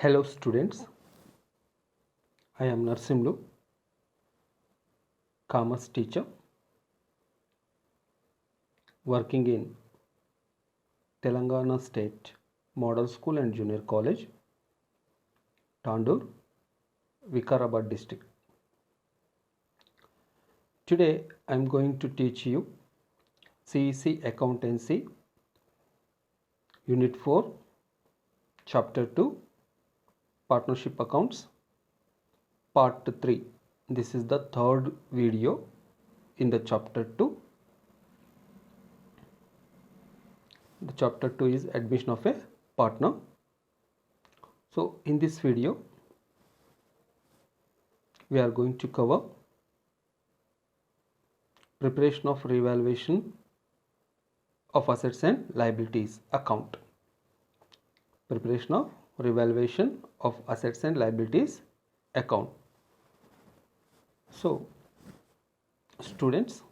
Hello students, I am Narsimlu, commerce teacher working in Telangana State Model School and Junior College, Tandur, Vikarabad district. Today I am going to teach you CEC Accountancy Unit 4 Chapter 2 Partnership Accounts Part 3. This is the third video in the Chapter 2. The Chapter 2 is admission of a partner. So in this video we are going to cover preparation of revaluation of assets and liabilities account. Preparation of revaluation of assets and liabilities account. So students,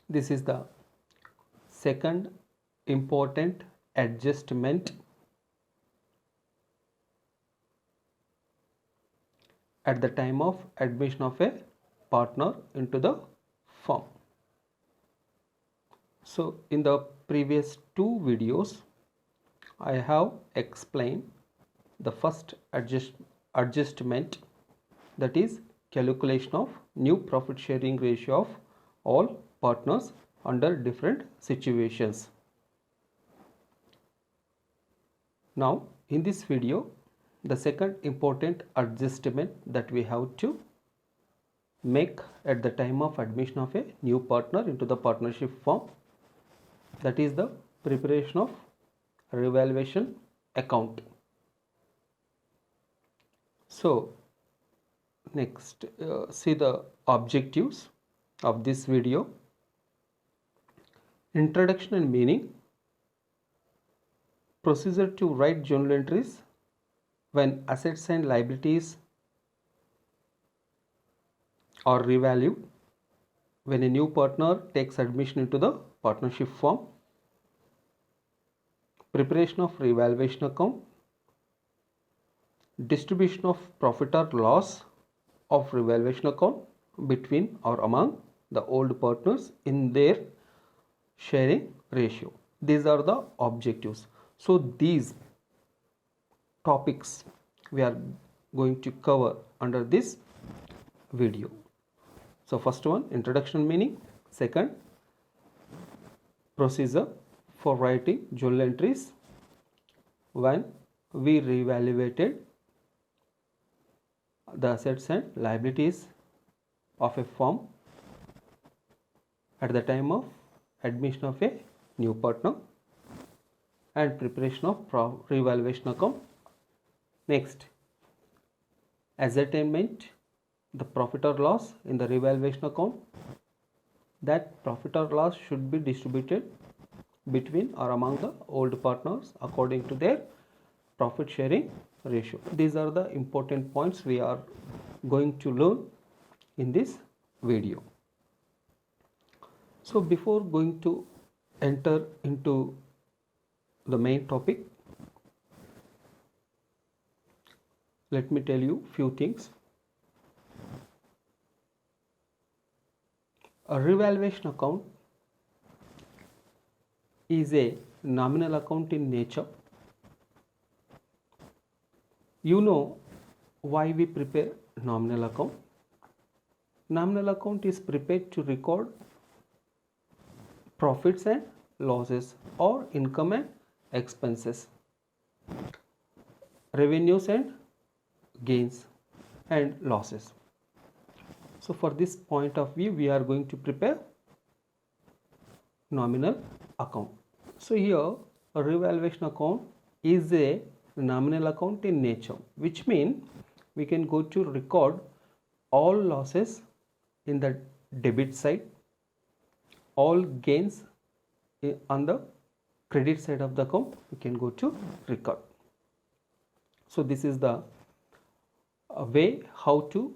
this is the second important adjustment at the time of admission of a partner into the firm. So in the previous two videos I have explained the first adjustment, that is calculation of new profit sharing ratio of all partners under different situations. Now in this video the second important adjustment that we have to make at the time of admission of a new partner into the partnership firm, that is the preparation of revaluation account. So next see the objectives of this video. Introduction and meaning, procedure to write journal entries when assets and liabilities are revalued when a new partner takes admission into the partnership firm. Preparation of revaluation account, distribution of profit or loss of revaluation account between or among the old partners in their sharing ratio. These are the objectives. So these topics we are going to cover under this video. So first one, introduction meaning. Second, procedure for writing journal entries when we reevaluated the assets and liabilities of a firm at the time of admission of a new partner, and preparation of revaluation account. Next, ascertainment the profit or loss in the revaluation account. That profit or loss should be distributed between or among the old partners according to their profit sharing ratio. These are the important points we are going to learn in this video. So before going to enter into the main topic, let me tell you few things. A revaluation account is a nominal account in nature. You know why we prepare nominal account? Nominal account is prepared to record profits and losses or income and expenses, revenues and gains and losses. So for this point of view we are going to prepare nominal account. So here a revaluation account is a nominal account in nature, which means we can go to record all losses in the debit side, all gains on the credit side of the account we can go to record. So this is the way how to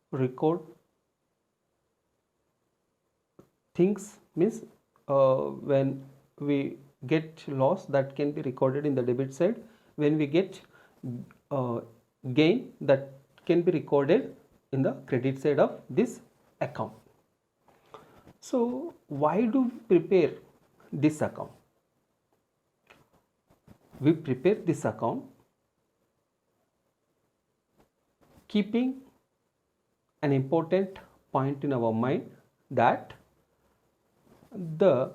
record things, means when we get loss that can be recorded in the debit side, when we get gain that can be recorded in the credit side of this account. So why do we prepare this account? We prepare this account keeping an important point in our mind that the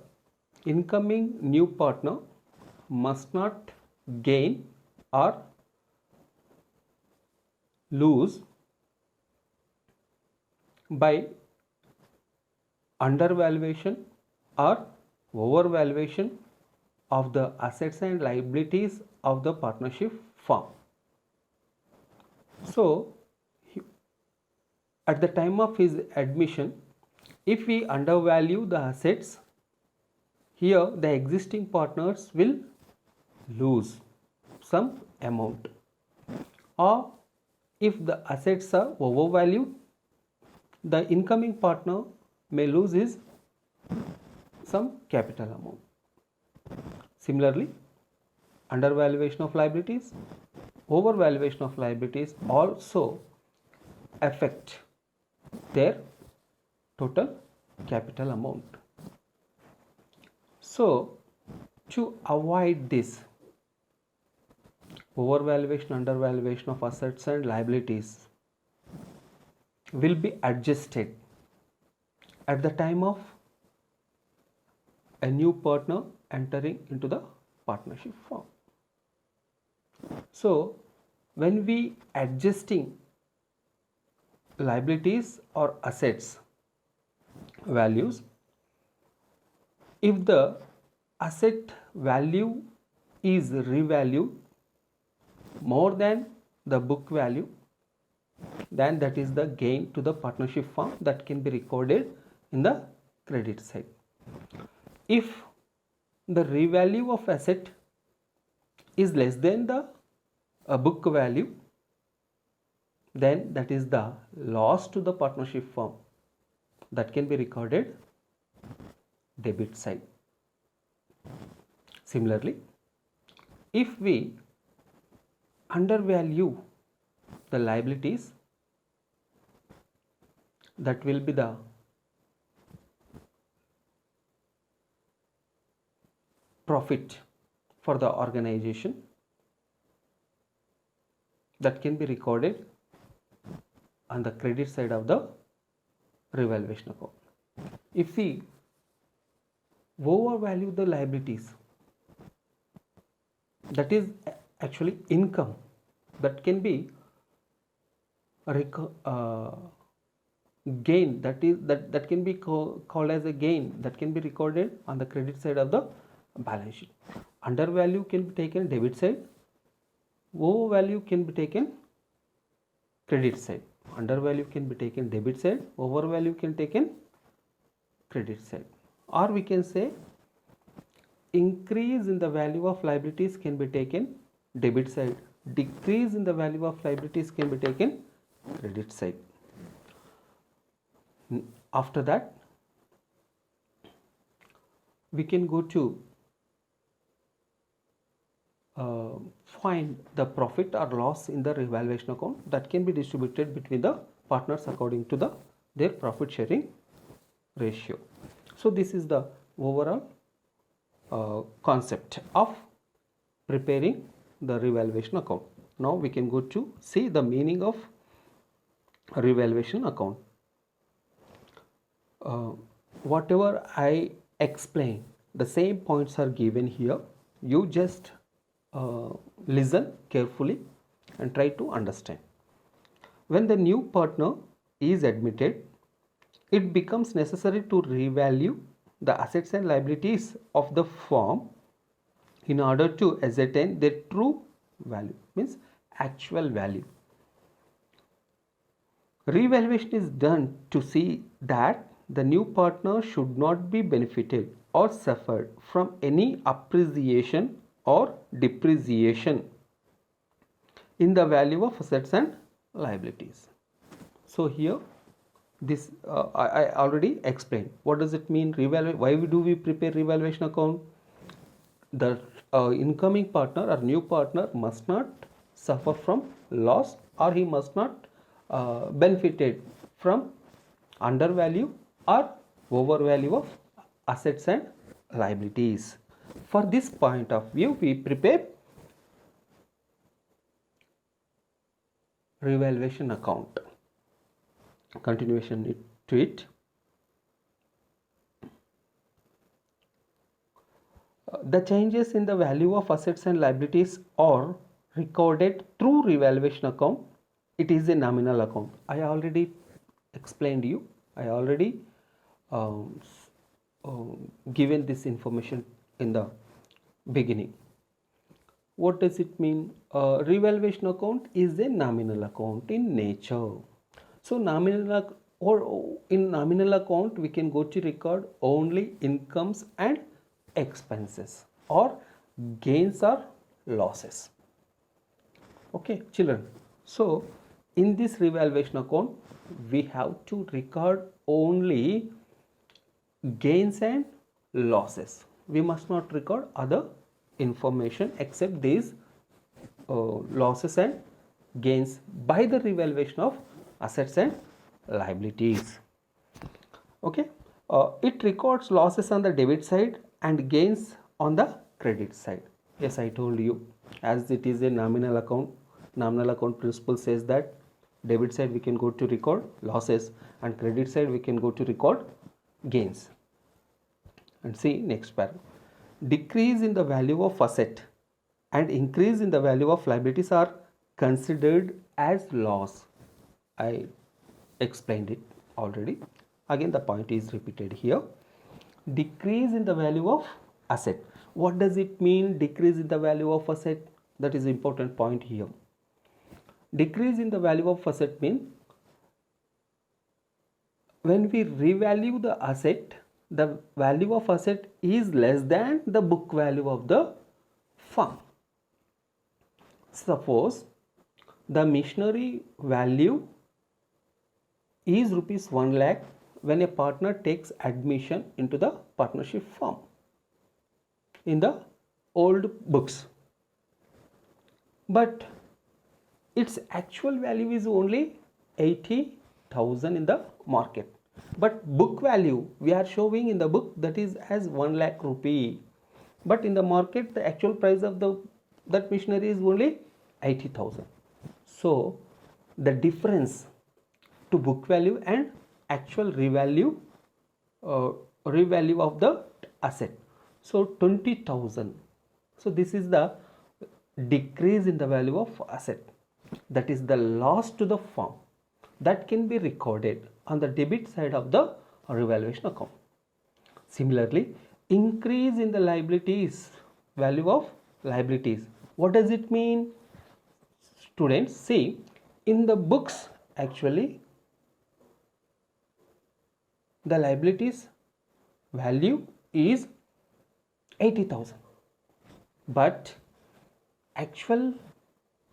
incoming new partner must not gain or lose by undervaluation or overvaluation of the assets and liabilities of the partnership firm. So, at the time of his admission, if we undervalue the assets, here the existing partners will lose some amount, or if the assets are overvalued, the incoming partner may lose his some capital amount. Similarly, undervaluation of liabilities, overvaluation of liabilities also affect their total capital amount. So, to avoid this overvaluation, undervaluation of assets and liabilities will be adjusted at the time of a new partner entering into the partnership firm. So, when we adjusting liabilities or assets values, if the asset value is revalued more than the book value, then that is the gain to the partnership firm that can be recorded in the credit side. If the revalue of asset is less than the book value, then that is the loss to the partnership firm that can be recorded debit side. Similarly, if we undervalue the liabilities, that will be the profit for the organization that can be recorded on the credit side of the revaluation account. If we overvalue the liabilities, that is actually income that can be gain, that can be called as a gain that can be recorded on the credit side of the balance sheet. Undervalue can be taken debit side, overvalue can be taken credit side. Undervalue can be taken debit side, overvalue can be taken credit side. Or we can say increase in the value of liabilities can be taken debit side, decrease in the value of liabilities can be taken credit side. After that, we can go to find the profit or loss in the revaluation account that can be distributed between the partners according to their profit sharing ratio. So this is the overall concept of preparing the revaluation account. Now we can go to see the meaning of revaluation account. Whatever I explain, the same points are given here. You just listen carefully and try to understand. When the new partner is admitted, it becomes necessary to revalue the assets and liabilities of the firm in order to ascertain their true value, means actual value. Revaluation is done to see that the new partner should not be benefited or suffered from any appreciation or depreciation in the value of assets and liabilities. So here this I already explained. What does it mean? Why do we prepare revaluation account? The incoming partner or new partner must not suffer from loss, or he must not benefited from undervalue or overvalue of assets and liabilities. For this point of view, we prepare revaluation account. Continuation to it. The changes in the value of assets and liabilities are recorded through revaluation account. It is a nominal account. I already explained you. I already given this information in the beginning. What does it mean? Revaluation account is a nominal account in nature. So in nominal account we can go to record only incomes and expenses or gains or losses. Okay, children. So in this revaluation account we have to record only gains and losses. We must not record other information except these losses and gains by the revaluation of assets and liabilities. Okay, it records losses on the debit side and gains on the credit side. Yes, I told you, as it is a nominal account principle says that debit side we can go to record losses and credit side we can go to record gains. And see next paragraph. Decrease in the value of asset and increase in the value of liabilities are considered as loss. I explained it already. Again the point is repeated here. Decrease in the value of asset. What does it mean, decrease in the value of asset? That is important point here. Decrease in the value of asset means when we revalue the asset, the value of asset is less than the book value of the firm. Suppose the machinery value is rupees 1 lakh when a partner takes admission into the partnership firm in the old books, but its actual value is only 80,000 in the market, but book value we are showing in the book that is as 1 lakh rupee, but in the market the actual price of that machinery is only 80,000. So the difference to book value and actual revalue of the asset, so 20,000. So this is the decrease in the value of asset, that is the loss to the firm, that can be recorded on the debit side of the revaluation account. Similarly, increase in the liabilities, value of liabilities. What does it mean? Students, see, in the books actually the liabilities value is 80,000, but actual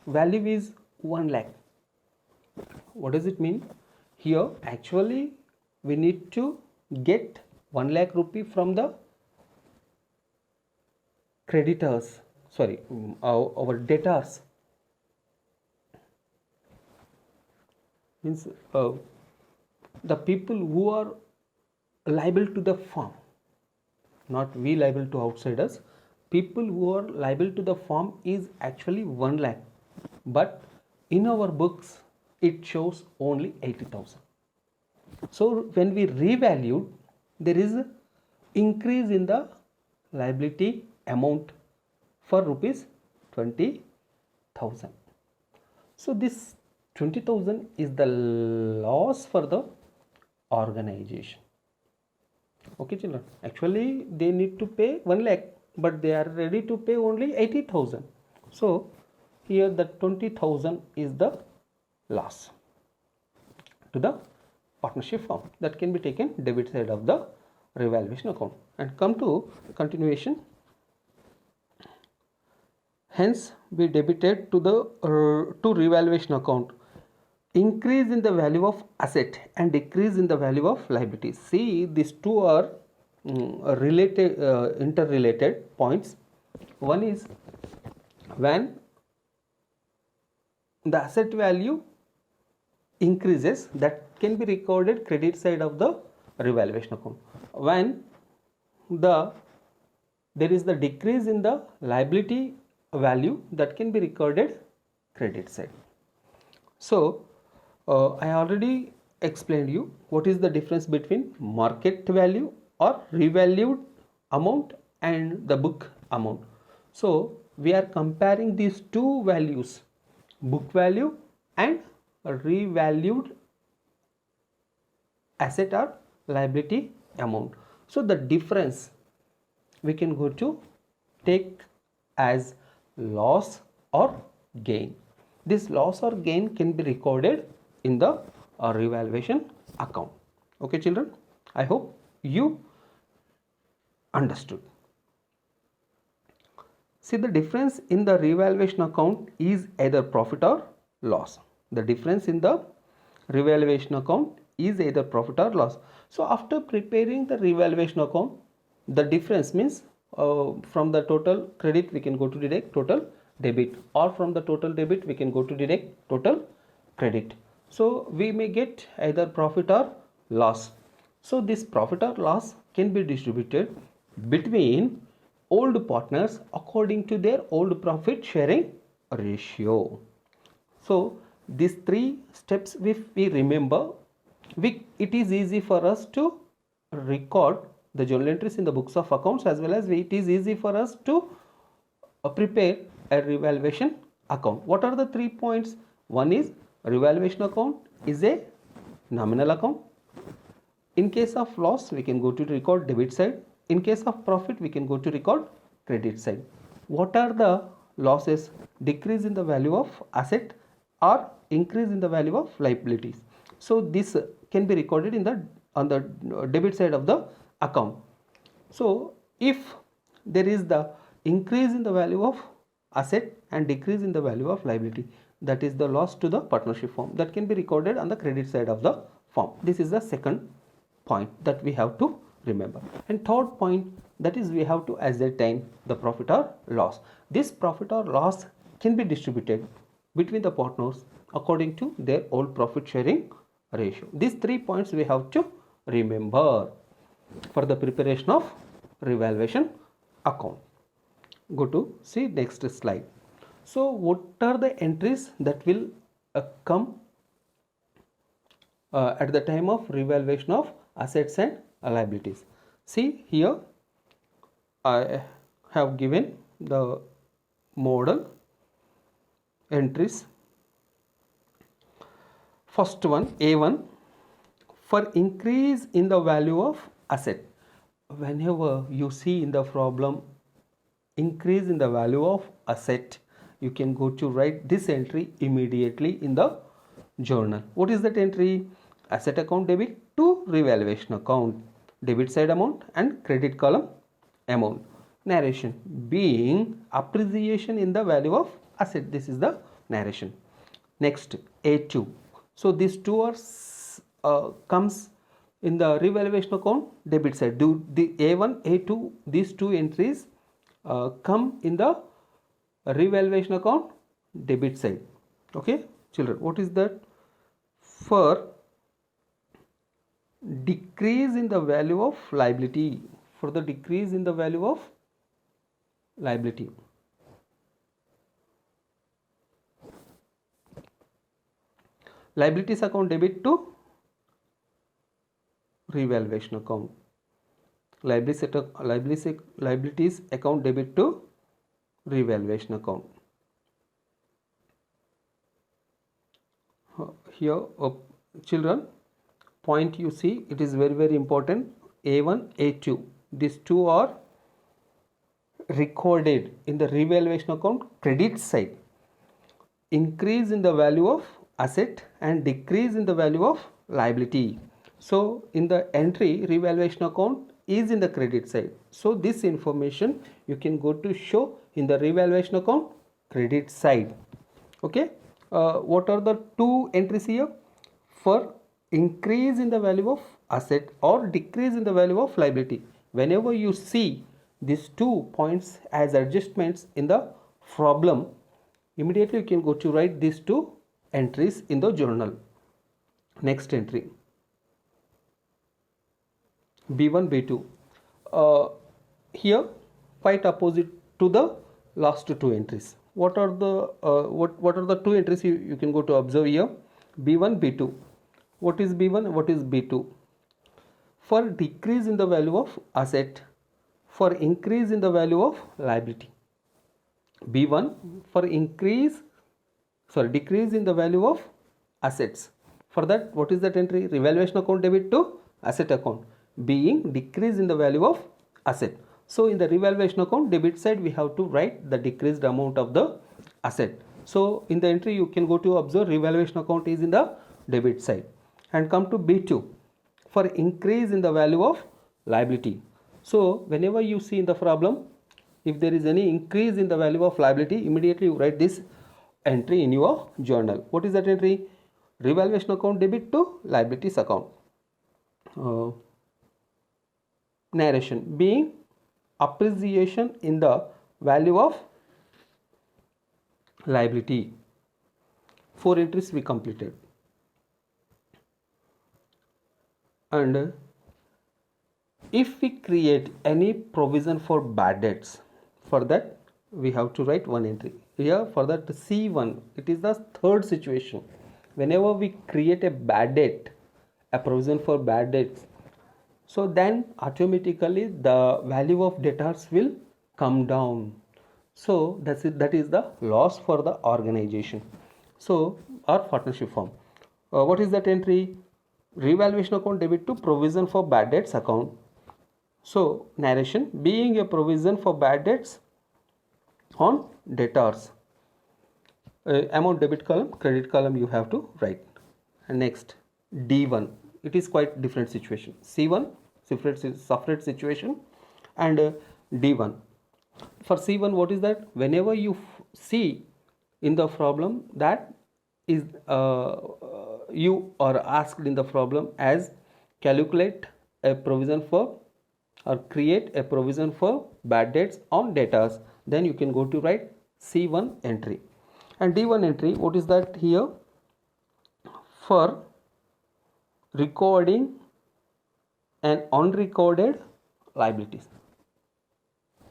value is 1 lakh. What does it mean? Here actually we need to get 1 lakh rupee from the creditors, sorry, our debtors, means the people who are liable to the firm, not we liable to outsiders. People who are liable to the firm is actually 1 lakh, but in our books it shows only 80,000. So when we revalued, there is an increase in the liability amount for rupees 20,000. So this 20,000 is the loss for the organization. Okay children, actually they need to pay 1 lakh, but they are ready to pay only 80,000. So here the 20,000 is the loss to the partnership firm, that can be taken debit side of the revaluation account. And come to continuation. Hence we debited to the to revaluation account increase in the value of asset and decrease in the value of liabilities. See, these two are interrelated points. One is when the asset value increases, that can be recorded credit side of the revaluation account. When there is the decrease in the liability value, that can be recorded credit side. So I already explained you what is the difference between market value or revalued amount and the book amount. So we are comparing these two values, book value and revalued asset or liability amount. So the difference we can go to take as loss or gain. This loss or gain can be recorded in the revaluation account. Okay children, I hope you understood. See, the difference in the revaluation account is either profit or loss. The difference in the revaluation account is either profit or loss. So after preparing the revaluation account, the difference means from the total credit we can go to direct total debit, or from the total debit we can go to direct total credit. So we may get either profit or loss. So this profit or loss can be distributed between old partners according to their old profit sharing ratio. So these three steps, if we remember, it is easy for us to record the journal entries in the books of accounts, as well as it is easy for us to prepare a revaluation account. What are the 3 points? One is revaluation account is a nominal account. In case of loss, we can go to record debit side. In case of profit, we can go to record credit side. What are the losses? Decrease in the value of asset or increase in the value of liabilities. So this can be recorded on the debit side of the account. So if there is the increase in the value of asset and decrease in the value of liability, that is the loss to the partnership firm, that can be recorded on the credit side of the firm. This is the second point that we have to remember. And third point, that is we have to ascertain the profit or loss. This profit or loss can be distributed between the partners according to their old profit sharing ratio. These 3 points we have to remember for the preparation of revaluation account. Go to see next slide. So what are the entries that will come at the time of revaluation of assets and liabilities? See here, I have given the model entries. First one, A1, for increase in the value of asset. Whenever you see in the problem increase in the value of asset, you can go to write this entry immediately in the journal. What is that entry? Asset account debit to revaluation account, debit side amount and credit column amount. Narration being appreciation in the value of asset. This is the narration. Next, A2. So these two are comes in the revaluation account debit side. Do the A1, A2, these two entries come in the revaluation account debit side. Okay children, what is that? For decrease in the value of liability, for the decrease in the value of liability. Liabilities account debit to revaluation account. Liabilities account debit to revaluation account. Here children, point you see, it is very important. A1, A2, these two are recorded in the revaluation account credit side. Increase in the value of asset and decrease in the value of liability. So in the entry revaluation account is in the credit side. So this information you can go to show in the revaluation account credit side. Okay. What are the two entries here? For increase in the value of asset or decrease in the value of liability. Whenever you see these 2 points as adjustments in the problem, immediately you can go to write these 2 entries in the journal. Next entry, B1 B2, here quite opposite to the last 2 entries. What are the what are the 2 entries you can go to observe here? B1 B2. What is B1, what is B2? For decrease in the value of asset, for increase in the value of liability. B1 for decrease in the value of assets. For that, what is that entry? Revaluation account debit to asset account, being decrease in the value of asset. So in the revaluation account debit side, we have to write the decreased amount of the asset. So in the entry, you can go to observe revaluation account is in the debit side. And come to B2 for increase in the value of liability. So whenever you see in the problem, if there is any increase in the value of liability, immediately you write this entry in your journal. What is that entry? Revaluation account debit to liabilities account. Narration, being appreciation in the value of liability. 4 entries we completed. And if we create any provision for bad debts, for that we have to write 1 entry here. For that C1, it is the third situation. Whenever we create a bad debt, a provision for bad debts, so then automatically the value of debtors will come down. So that is the loss for the organization, so our partnership firm. What is that entry? Revaluation account debit to provision for bad debts account. So narration, being a provision for bad debts on debtors. Amount debit column, credit column you have to write. And next D1, it is quite different situation. C1 separate situation, and D1. For C1, what is that? Whenever you see in the problem that is you are asked in the problem as calculate a provision for or create a provision for bad debts on debtors, then you can go to write C1 entry. And D1 entry, what is that here? For recording and unrecorded liabilities.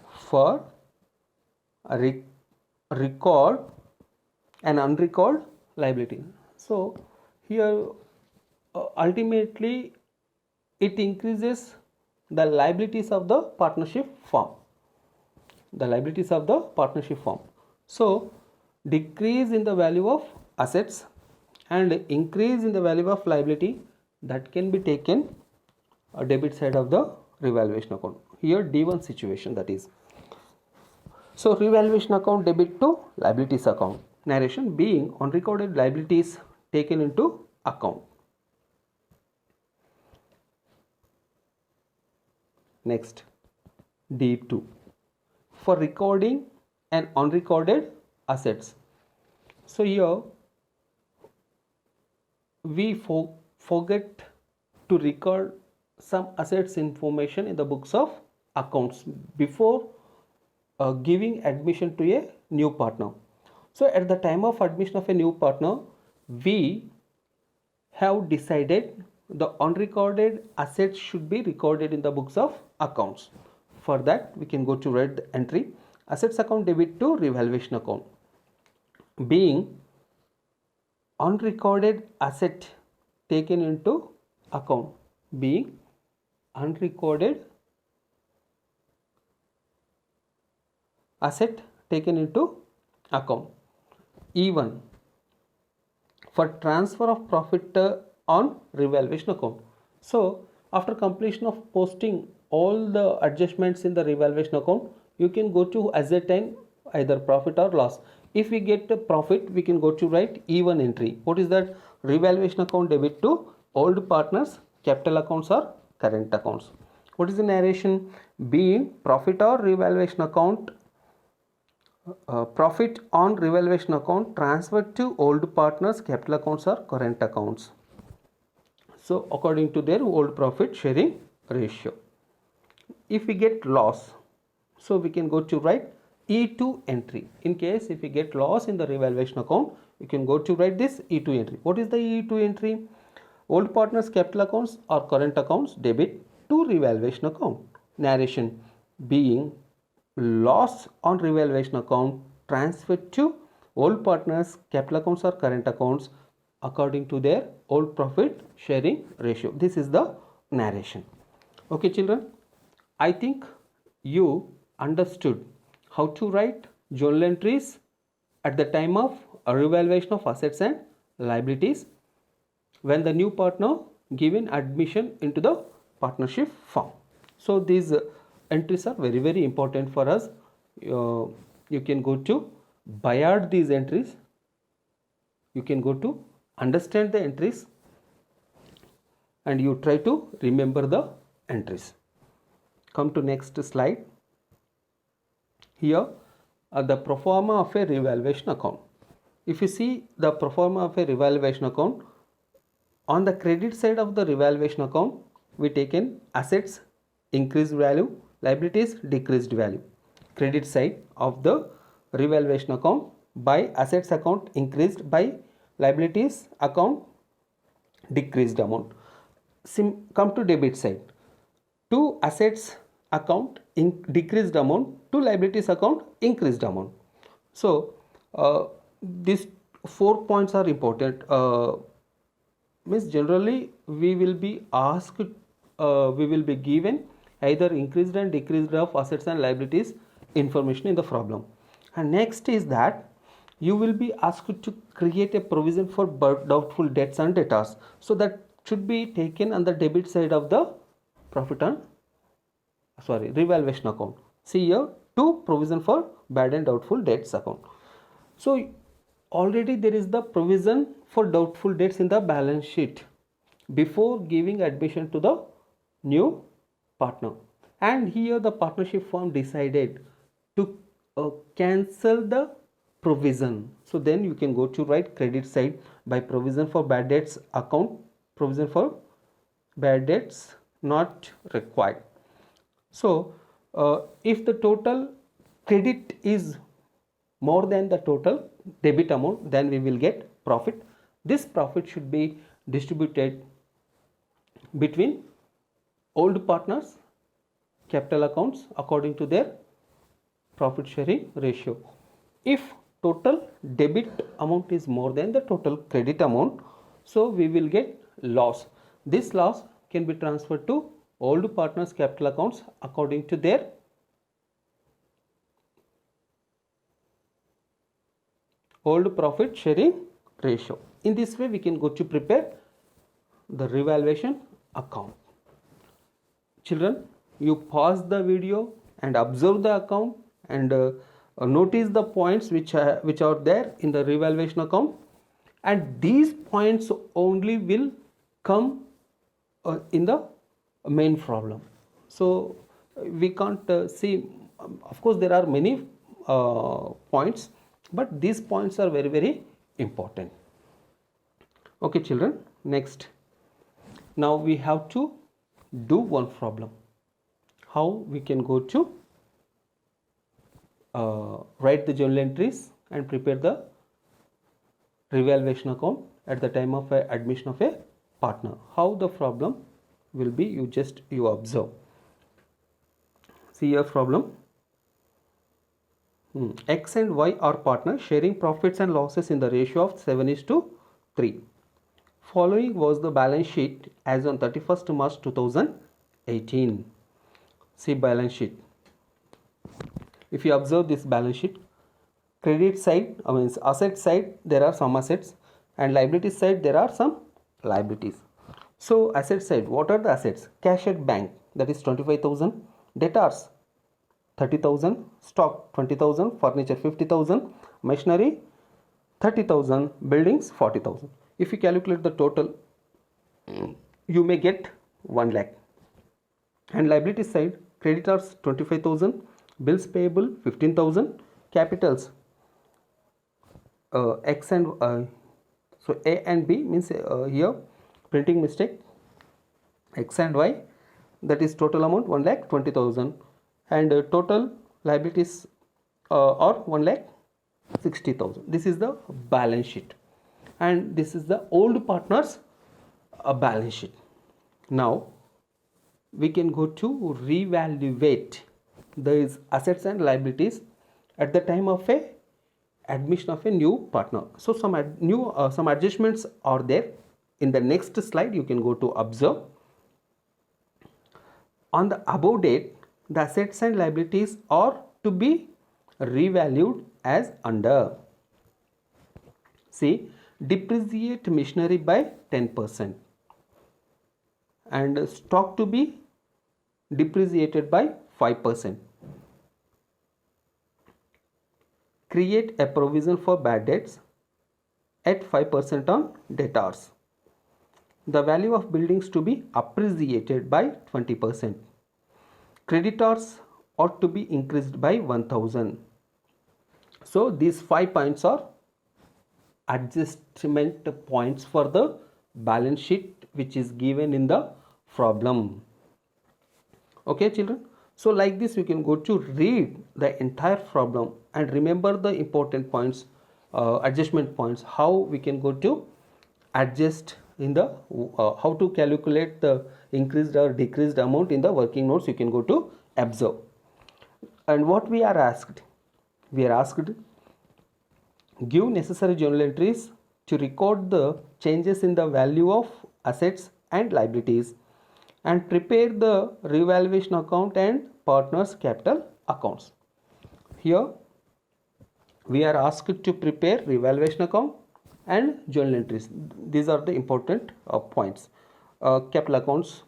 For record and unrecorded liability. So here ultimately it increases the liabilities of the partnership firm. So decrease in the value of assets and increase in the value of liability, that can be taken a debit side of the revaluation account. Here D1 situation, that is. So revaluation account debit to liabilities account. Narration, being unrecorded liabilities taken into account. Next D2, for recording and unrecorded assets. So here we forget to record some assets information in the books of accounts before giving admission to a new partner. So at the time of admission of a new partner, we have decided the unrecorded assets should be recorded in the books of accounts. For that, we can go to write the entry assets account debit to revaluation account, being unrecorded asset taken into account, being unrecorded asset taken into account. E1, for transfer of profit on revaluation account. So after completion of posting all the adjustments in the revaluation account, you can go to ascertain either profit or loss. If we get a profit, we can go to write E1 entry. What is that? Revaluation account debit to old partners, capital accounts or current accounts. What is the narration? Being profit or revaluation account, profit on revaluation account transferred to old partners, capital accounts or current accounts. So according to their old profit sharing ratio. If we get loss, So we can go to write E2 entry. In case if we get loss in the revaluation account, you can go to write this E2 entry. What is the E2 entry? Old partners capital accounts or current accounts debit to revaluation account. Narration being loss on revaluation account transferred to old partners capital accounts or current accounts according to their old profit sharing ratio. This is the narration. Okay children, I think you understood how to write journal entries at the time of a revaluation of assets and liabilities when the new partner given admission into the partnership firm. So these entries are very important for us. You can go to Bayard these entries. You can go to understand the entries and you try to remember the entries. Come to next slide. Here the pro forma of a revaluation account. If you see the pro forma of a revaluation account, on the credit side of the revaluation account, we taken assets increased value, liabilities decreased value. Credit side of the revaluation account, by assets account increased, by liabilities account decreased amount. Come to debit side, to assets account decreased amount, to liabilities account increased amount. So these 4 points are important. Means generally we will be asked, we will be given either increased and decreased of assets and liabilities information in the problem. And next is that you will be asked to create a provision for doubtful debts and debtors. So that should be taken on the debit side of the profit and revaluation account. See here, two provision for bad and doubtful debts account. So already there is the provision for doubtful debts in the balance sheet before giving admission to the new partner, and here the partnership firm decided to cancel the provision. So then you can go to write credit side by provision for bad debts account, provision for bad debts not required. So if the total credit is more than the total debit amount, then we will get profit. This profit should be distributed between old partners capital accounts according to their profit sharing ratio. If total debit amount is more than the total credit amount, so we will get loss. This loss can be transferred to old partners capital accounts according to their old profit sharing ratio. In this way we can go to prepare the revaluation account. Children, you pause the video and observe the account and notice the points which are there in the revaluation account, and these points only will come in the main problem. So we can't see, of course there are many points, but these points are very important. Okay children, next, now we have to do one problem. How we can go to write the journal entries and prepare the revaluation account at the time of admission of a partner. How the problem will be, you observe. See your problem. X and Y are partners sharing profits and losses in the ratio of 7:3. Following was the balance sheet as on 31st March 2018. See balance sheet. If you observe this balance sheet, credit side, asset side there are some assets, and liability side there are some liabilities. So asset side, what are the assets? Cash at bank, that is 25,000, debtors 30,000, stock 20,000, furniture 50,000, machinery 30,000, buildings 40,000. If you calculate the total, you may get 1 lakh. And liability side, creditors 25,000, bills payable 15,000, capitals X and so A and B means here printing mistake, X and Y, that is total amount 1,20,000, and total liabilities are 1,60,000. This is the balance sheet, and this is the old partners balance sheet. Now we can go to reevaluate these assets and liabilities at the time of a admission of a new partner. So some some adjustments are there. In the next slide you can go to observe. On the above date, the assets and liabilities are to be revalued as under. See, depreciate machinery by 10% and stock to be depreciated by 5%. Create a provision for bad debts at 5% on debtors. The value of buildings to be appreciated by 20%. Creditors ought to be increased by 1,000. So these 5 points are adjustment points for the balance sheet which is given in the problem. Okay children, so like this you can go to read the entire problem and remember the important points, adjustment points, how we can go to adjust in the how to calculate the increased or decreased amount in the working notes. You can go to observe. And what we are asked, give necessary journal entries to record the changes in the value of assets and liabilities and prepare the revaluation account and partners capital accounts. Here we are asked to prepare revaluation account and journal entries. These are the important points. Capital accounts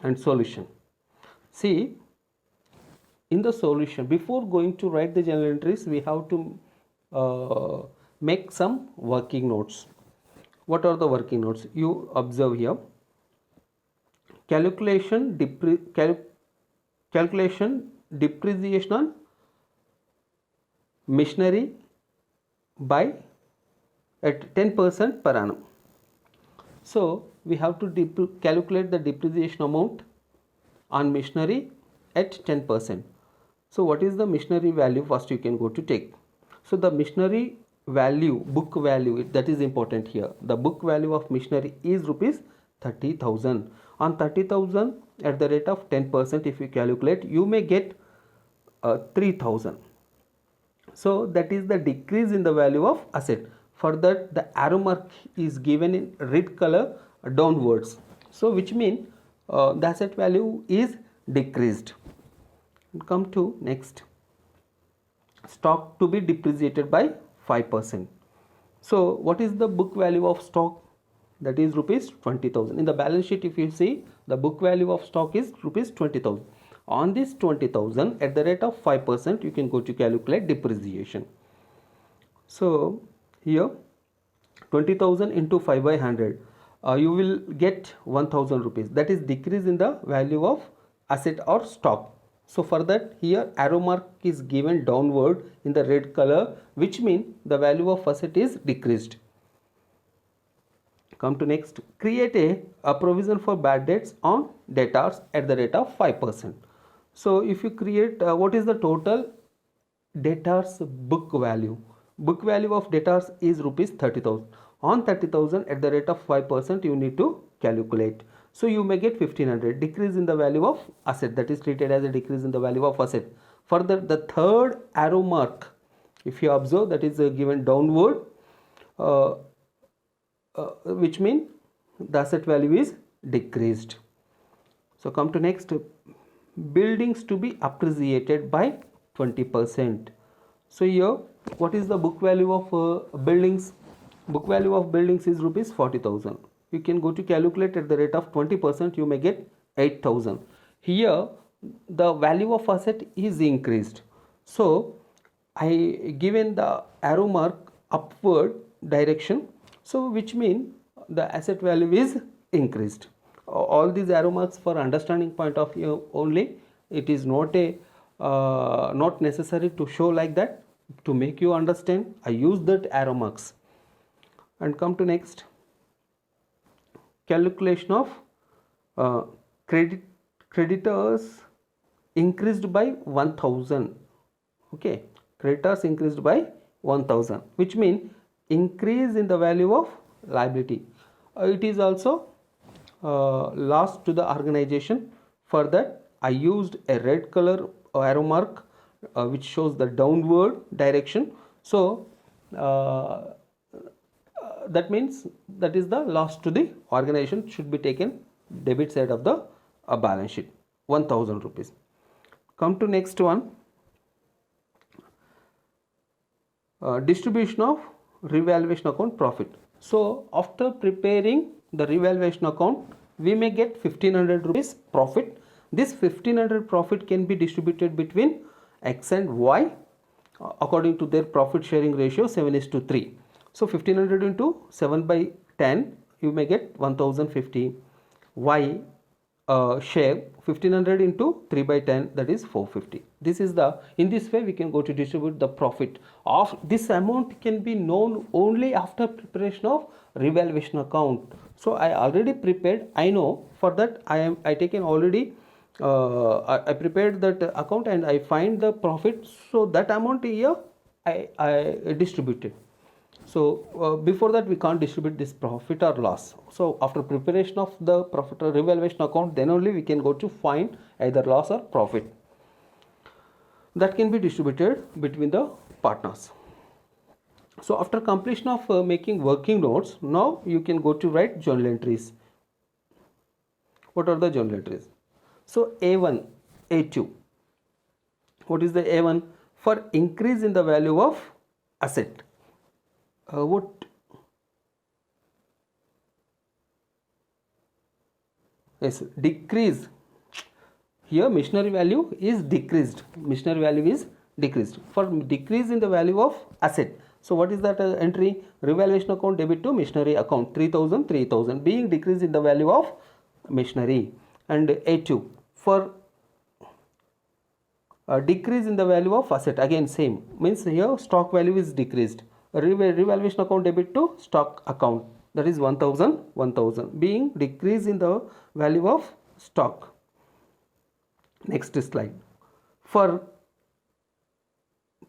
and solution. See, in the solution, before going to write the journal entries, we have to make some working notes. What are the working notes? You observe here. Calculation depreciation on machinery by at 10% per annum. So we have to calculate the depreciation amount on machinery at 10%. So what is the machinery value? First you can go to take. So the machinery value, book value, that is important here. The book value of machinery is rupees 30,000. On 30,000 at the rate of 10%, if you calculate, you may get 3,000. So that is the decrease in the value of asset. For that, the arrow mark is given in red color downwards. So which means the asset value is decreased. Come to next. Stock to be depreciated by 5%. So what is the book value of stock? That is rupees 20,000. In the balance sheet, if you see, the book value of stock is rupees 20,000. On this 20,000 at the rate of 5%, you can go to calculate depreciation. So here 20,000 into 5 by 100, you will get 1,000 rupees. That is decrease in the value of asset or stock. So for that, here arrow mark is given downward in the red color, which means the value of asset is decreased. Come to next. Create a provision for bad debts on debtors at the rate of 5%. So if you create, what is the total debtors book value? Book value of debtors is rupees 30,000. On 30,000 at the rate of 5%, you need to calculate. So you may get 1,500. Decrease in the value of asset, that is treated as a decrease in the value of asset. Further, the third arrow mark, if you observe, that is given downward, which means the asset value is decreased. So come to next. Buildings to be appreciated by 20%. So here, what is the book value of buildings? Book value of buildings is rupees 40,000. You can go to calculate at the rate of 20%, you may get 8,000. Here the value of asset is increased. So I given the arrow mark upward direction, so which means the asset value is increased. All these arrow marks for understanding point of view only. It is not a not necessary to show like that. To make you understand, I use that arrow marks. And come to next. Calculation of creditors increased by 1000. Okay, creditors increased by 1000, which means increase in the value of liability. It is also loss to the organization. For that I used a red color arrow mark which shows the downward direction. So that means that is the loss to the organization, should be taken debit side of the balance sheet, 1000 rupees. Come to next one, distribution of revaluation account profit. So after preparing the revaluation account, we may get 1500 rupees profit. This 1500 profit can be distributed between X and Y according to their profit sharing ratio 7:3. So 1500 into 7 by 10, you may get 1050. Y share 1500 into 3 by 10, that is 450. This is the, in this way we can go to distribute the profit of this amount can be known only after preparation of revaluation account. So I already prepared, I know, for that I taken already I prepared that account and I find the profit, so that amount here I distributed. So before that we can't distribute this profit or loss. So after preparation of the profit or revaluation account, then only we can go to find either loss or profit. That can be distributed between the partners. So after completion of making working notes, now you can go to write journal entries. What are the journal entries? So A1, A2. What is the A1? For increase in the value of asset. What? Yes, decrease. Here machinery value is decreased. Machinery value is decreased. For decrease in the value of asset. So what is that entry? Revaluation account debit to machinery account 3000, 3000 being decreased in the value of machinery. And A2 for decrease in the value of asset, again same, means here stock value is decreased. Revaluation account debit to stock account, that is 1000, 1000 being decrease in the value of stock. Next slide. For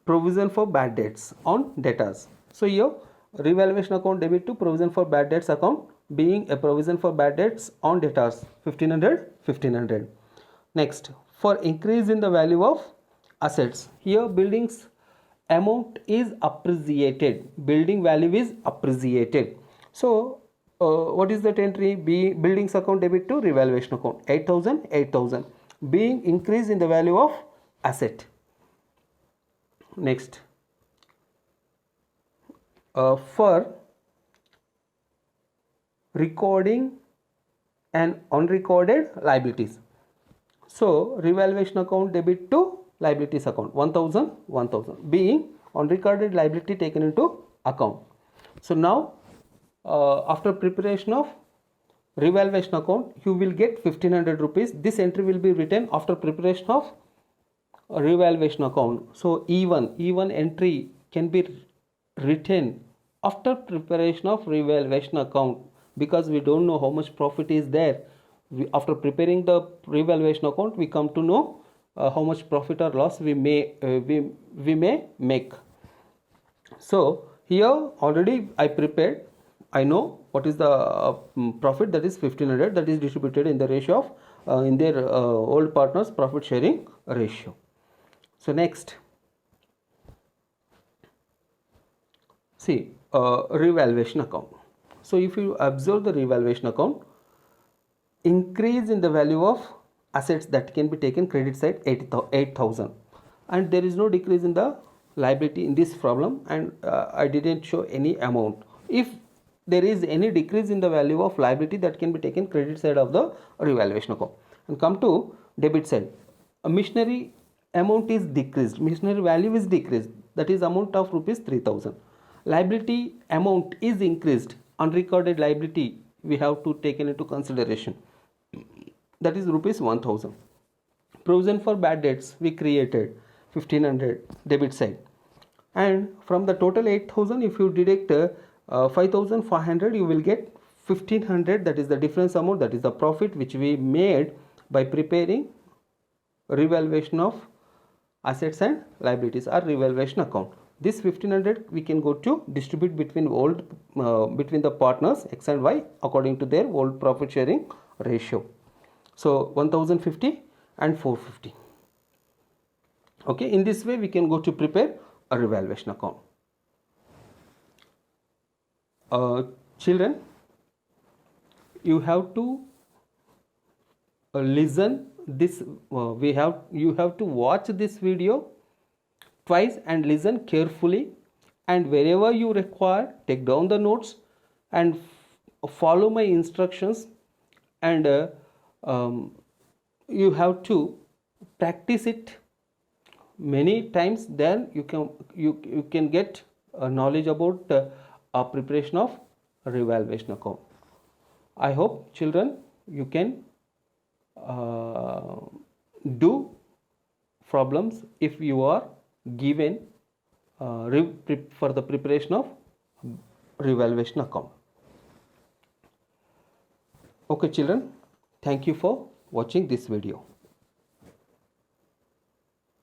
provision for bad debts on debtors. So here revaluation account debit to provision for bad debts account being a provision for bad debts on debtors 1500, 1500. Next, for increase in the value of assets, here buildings amount is appreciated, building value is appreciated. So what is that entry? Buildings account debit to revaluation account 8000, 8000 being increase in the value of asset. Next, for recording and unrecorded liabilities. So revaluation account debit to liabilities account 1000, 1000 being unrecorded liability taken into account. So now after preparation of revaluation account, you will get 1500 rupees. This entry will be written after preparation of revaluation account. So E1 entry can be written after preparation of revaluation account, because we don't know how much profit is there. After preparing the revaluation account, we come to know how much profit or loss we may make. So here already I prepared, I know what is the profit, that is 1500, that is distributed in the ratio of in their old partners profit sharing ratio. So next, see revaluation account. So if you observe the revaluation account, increase in the value of assets that can be taken credit side 8000, and there is no decrease in the liability in this problem, and I didn't show any amount. If there is any decrease in the value of liability, that can be taken credit side of the revaluation account. And come to debit side, a machinery amount is decreased, machinery value is decreased, that is amount of rupees 3000. Liability amount is increased, unrecorded liability we have to taken into consideration, that is rupees 1000. Provision for bad debts we created 1500 debit side, and from the total 8000, if you deduct 5500, you will get 1500, that is the difference amount, that is the profit which we made by preparing revaluation of assets and liabilities or revaluation account. This 1500 we can go to distribute between between the partners X and Y according to their old profit sharing ratio. So 1050 and 450. Okay, in this way we can go to prepare a revaluation account. Children, you have to listen this. You have to watch this video twice and listen carefully, and wherever you require, take down the notes and follow my instructions, and you have to practice it many times. Then you can get knowledge about a preparation of a revaluation account. I hope children you can do problems if you are given for the preparation of revaluation account. Okay children, thank you for watching this video.